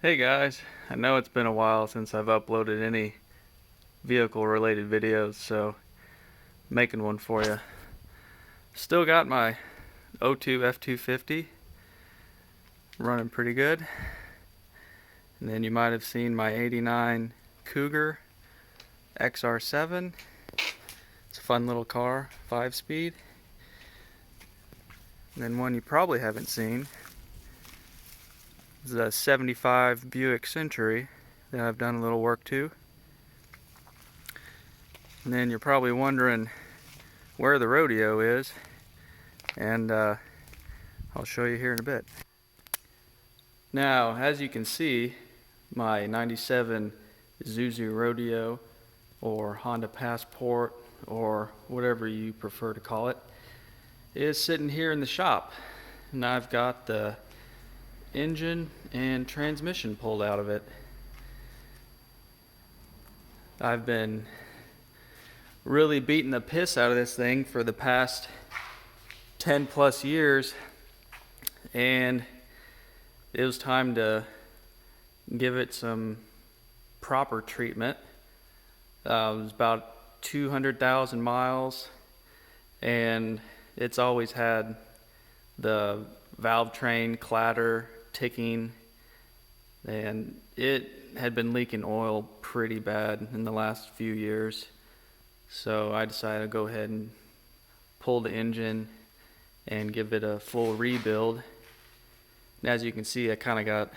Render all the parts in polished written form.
Hey guys, I know it's been a while since I've uploaded any vehicle related videos, so I'm making one for you. Still got my '02 F-250 running pretty good. And then you might have seen my '89 Cougar XR7. It's a fun little car, 5-speed. And then one you probably haven't seen is a '75 Buick Century that I've done a little work to. And then you're probably wondering where the Rodeo is, and I'll show you here in a bit. Now, as you can see, my '97 Isuzu Rodeo, or Honda Passport, or whatever you prefer to call it, is sitting here in the shop. And I've got the engine and transmission pulled out of it. I've been really beating the piss out of this thing for the past 10 plus years, and it was time to give it some proper treatment. It was about 200,000 miles, and it's always had the valve train clatter, ticking, and it had been leaking oil pretty bad in the last few years. So I decided to go ahead and pull the engine and give it a full rebuild. And as you can see, I kind of got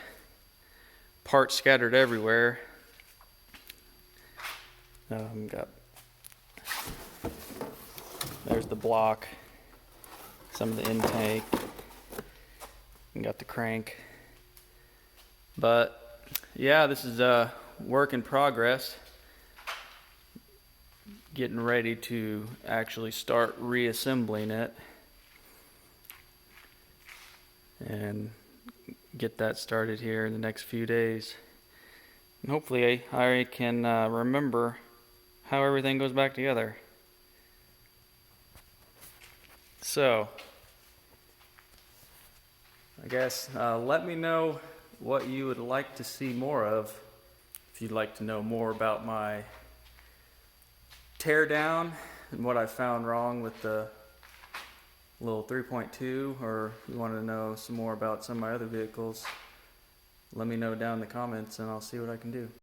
parts scattered everywhere. There's the block, some of the intake, and got the crank. But yeah, this is a work in progress. Getting ready to actually start reassembling it and get that started here in the next few days. And hopefully I can remember how everything goes back together. So I guess let me know what you would like to see more of. If you'd like to know more about my tear down and what I found wrong with the little 3.2, or if you want to know some more about some of my other vehicles, let me know down in the comments and I'll see what I can do.